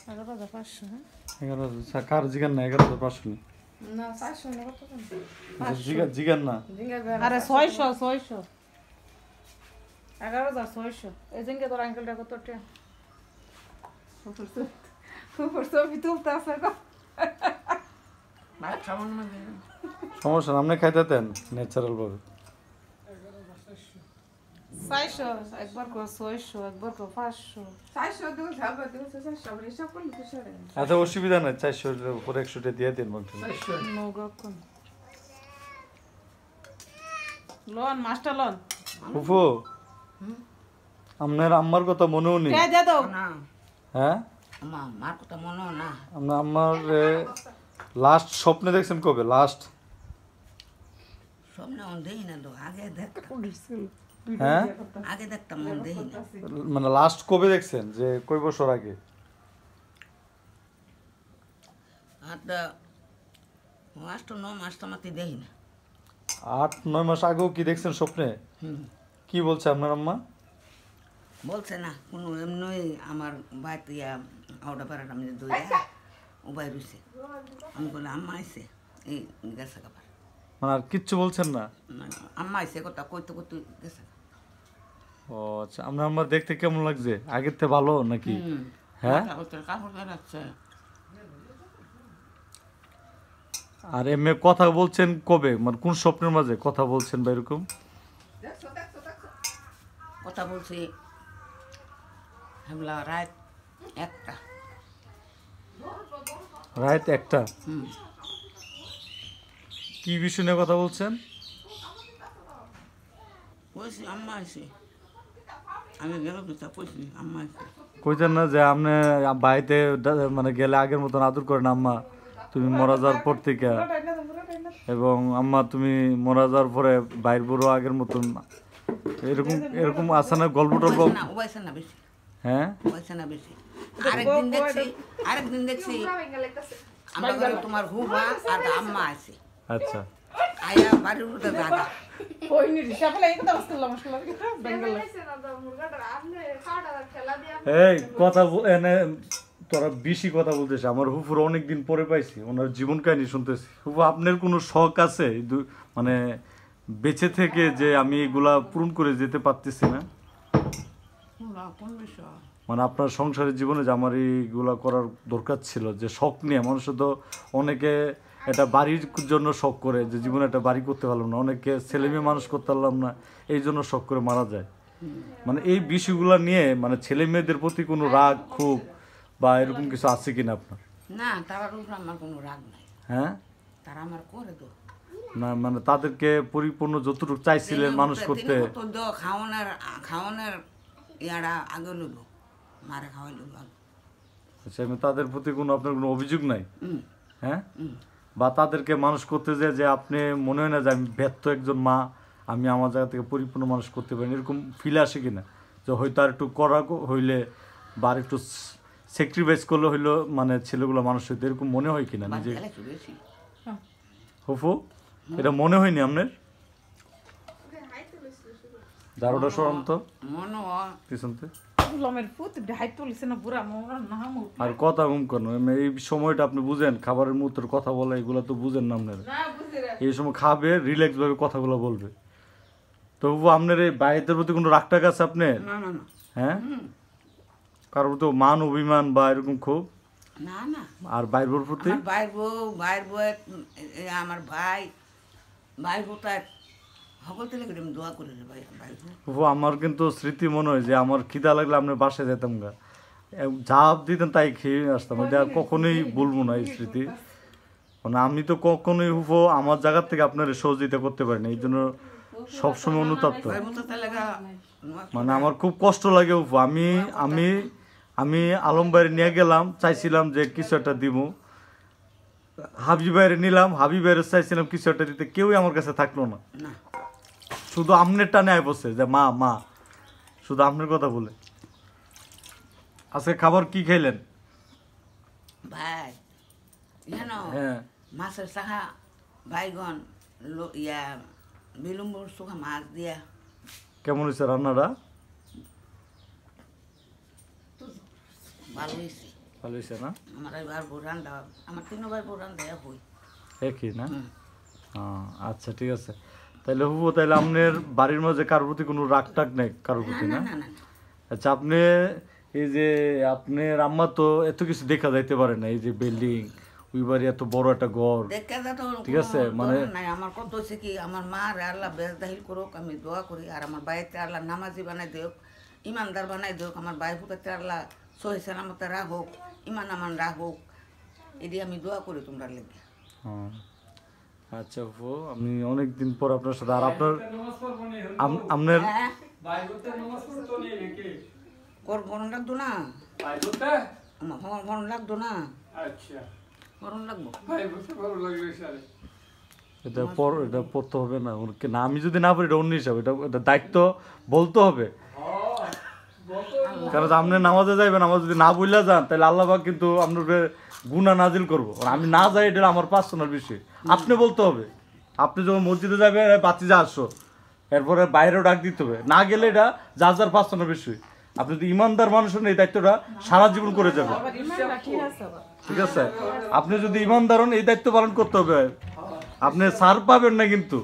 11,500 হ্যাঁ 11,000 কার জিগান না 11,500 না 400 না কত জিগান না আরে 600 11,600 এই জিঙ্গে তোর আঙ্কেলটা কত টাকা উপর ছবি তুলতে আছে গো সমস্যা না, আপনি খাইতে দেন ন্যাচারাল ভাবে 400 একবার কো 600 একবার কো 500 400 দিও যাবে দিও 400 হিসাব করলে তো সরে আচ্ছা অসুবিধা নাই 400 এর উপর 100 টা দিয়ে দেন বলতে নগদ কোন লোন মাস্টার লোন ফুফু আপনার আম্মার কথা মনেও নেই কে দে দাও না হ্যাঁ আমার কথা মনে না আপনার আম্মার লাস্ট স্বপ্নে দেখছেন কবে লাস্ট স্বপ্নে মন দেই না তো আগে দেখতাম হ্যাঁ আগে দেখতাম মন দেই না মানে লাস্ট কবে দেখছেন যে কয় বছর আগে আর তো মাস্ট নো মাস্টার মাতি দেই না 8-9 মাস আগেও কি দেখছেন স্বপ্নে কি বলছে আপনার আম্মা বলছে না কোনো এমনি আমার বাড়িতে আউটা পাড়াটা আমি দই ও বাইর হইছে আমি বলে আম্মা আইছে এই গেছে খাবার মানে আর কিচ্ছু বলছেন না আম্মা আইছে কথা কইতে কইতে গেছে ও আচ্ছা আপনার আম্মা দেখতে কেমন লাগছে আগের থেকে ভালো নাকি হ্যাঁ কাপড় বেড়াচ্ছে আর এমনি কথা বলছেন কবে মানে কোন স্বপ্নের মাঝে কথা বলছেন বা এরকম কথা বলছি হামলা রাত একটা রাত একটা হুম কি বিষয় নিয়ে কথা বলছেন কইছি আম্মা আইছে আমি গেল তো কইছি আম্মা আইছে কইতেন না যে আপনি বাড়িতে মানে গেলে আগের মতন আদর করেন আম্মা তুমি মারা যাওয়ার পর থেকে এবং আম্মা তুমি মারা যাওয়ার পরে বাইর বড় আগের মতন এরকম এরকম আছে না গল্প টল্প না ওবাইছে না বেশি হ্যাঁ ওবাইছে না বেশি আরেকদিন দেখছি আমরা ঘরে তোমার হুবা আর আম্মা আছে আচ্ছা আয়া বাড়ির উঠে দাদা ওই নি হিসাবে এই কথা বলছিলাম আসলে বেঙ্গল এই কথা এনে তোরা বেশি কথা বলতেছে আমার হুফুর অনেকদিন পরে পাইছি ওনার জীবন কাহিনী শুনতেছি হুফু আপনার কোনো শখ আছে মানে বেঁচে থেকে যে আমি এগুলা পূরণ করে যেতে পারতেছি না কোন বিষয় মানে আপনার সংসারের জীবনে যে আমার এইগুলা করার দরকার ছিল যে শখ নিয়ে মানুষ তো অনেকে এটা বাড়ির জন্য শখ করে যে জীবনে একটা বাড়ি করতে পারলাম না অনেকে ছেলে মেয়ে মানুষ করতে পারলাম না এই জন্য শখ করে মারা যায় মানে এই বিষয়গুলো নিয়ে মানে ছেলে মেয়েদের প্রতি কোনো রাগ ক্ষোভ বা এরকম কিছু আছে কিনা আপনার না তার উপর আমার কোনো রাগ নাই হ্যাঁ তারা আমার করে তো না মানে তাদেরকে পরিপূর্ণ যতটুকু চাইছিলেন মানুষ করতে তো খাওয়ানোর ইয়ারা আগে লইল মারে খাওয়াই লইল আচ্ছা তাদের প্রতি কোনো আপনার কোনো অভিযোগ নাই হ্যাঁ বা তাদেরকে মানুষ করতে যে আপনি মনে হয় না যে আমি ব্যর্থ একজন মা আমি আমার জায়গা থেকে পরিপূর্ণ মানুষ করতে পারি এরকম ফিল আসে কিনা যে হয়তো আর একটু করা হইলে বা আর একটু স্যাক্রিফাইস করলে হইলো মানে ছেলেগুলো মানুষ হইতো এরকম মনে হয় কিনা নিজে হুফু এটা মনে হয়নি আপনার দারোটা সরন্ত মনে পিছনতে লমের পুত ঢাই তুলছে না পুরা মোরা না মু আর কথা কম কেন এই সময়টা আপনি বুঝেন খাবারের মুহূর্তের কথা বলা এগুলো তো বুঝেন না আপনারা না বুঝি রে এই সময় খাবে রিল্যাক্স ভাবে কথাগুলো বলবে তবু আপনার এই বাইরের প্রতি কোনো রাগ টাগ আছে আপনার না না না হ্যাঁ কারোর তো মান অভিমান বা এরকম খুব না না আর বাইরের প্রতি আমার ভাইয়ের বউ আমার ভাই বউ তার সকল থেকে আমি দোয়া করে রে ভাই ও আমার কিন্তু স্মৃতি মনে হয় যে আমার খিদা লাগলে আপনার বাসায় যেতাম গা ঝাপ দিতেন তাই খেয়ে আসতাম এটা আর কখনোই বলবো না এই স্মৃতি মানে আমি তো কখনোই হুফো আমার জায়গার থেকে আপনার সহযোগিতা করতে পারি না এই জন্য সবসময় অনুতপ্ত মানে আমার খুব কষ্ট লাগে হুফো আমি আলম বাইরে নিয়ে গেলাম চাইছিলাম যে কিছু একটা দিব হাবি বাইরে নিলাম হাবি বাইরে চাইছিলাম কিছু একটা দিতে কেউই আমার কাছে থাকলো না শুধু আমনের টানে আয় বসে যে মা মা শুধু আমনের কথা বলে আজকে খাবার কি খাইলেন ভাই জানো হ্যাঁ মাছের শাখা বাইগন ইয়া বিলম্বর শুকা মাছ দিয়া কেমন হয়েছে রান্নাটা ভালো হয়েছে ভালো হয়েছে না? আমার এবার বোরান দাও, আমার 3 ভাই বোরান দেয়া হই একই না? আচ্ছা ঠিক আছে। তাহলে হুবো, তাহলে আপনার বাড়ির মাঝে কারোর প্রতি কোনো রাগ টাগ নেই কারোর প্রতি না? না না না আচ্ছা, আপনি এই যে আপনার আম্মা তো এত কিছু দেখা যাইতে পারে না, এই যে বিল্ডিং, ওই বাড়ি এত বড় একটা ঘর, দেখে যা তো ঠিক আছে, মানে নাই। আমার কত হচ্ছে কি, আমার মা রে আল্লাহ বেজদাহিল করুক, আমি দোয়া করি। আর আমার বাইতে আল্লাহ নামাজি বানাই দেওক, ইমানদার বানাই দেওক। আমার ভাই ফুটাতে আল্লাহ সহি সালামতে রাখুক, ইমান আমান রাখুক, এটি আমি দোয়া করি তোমরা লেগে। আচ্ছা আপু, আমি অনেকদিন পর আপনার সাথে, আর আপনার আপনার হ্যাঁ গরম লাগতো না, আমার গরম লাগতো না, গরম লাগবো। এটা পড়তে হবে না ওকে না, আমি যদি না পারি এটা অন্য হিসাবে, এটা দায়িত্ব বলতে হবে। কারণ আপনি নামাজে যাইবেন, আমার যদি না বইলা যান তাহলে আল্লাহ পাক কিন্তু আপনার গুনাহ নাজিল করবো। আমি না যাই এটা আমার পার্সোনাল বিষয়, আপনি বলতে হবে। আপনি যখন মসজিদে যাবেন বাতি যা আসো, এরপরে বাইরেও ডাক দিতে হবে, না গেলে এটা যার যার পার্সোনাল বিষয়। আপনি যদি ইমানদার মানুষের এই দায়িত্বটা সারা জীবন করে যাবেন, ঠিক আছে? আপনি যদি ইমানদার হন এই দায়িত্ব পালন করতে হবে, আপনি ছাড় পাবেন না কিন্তু।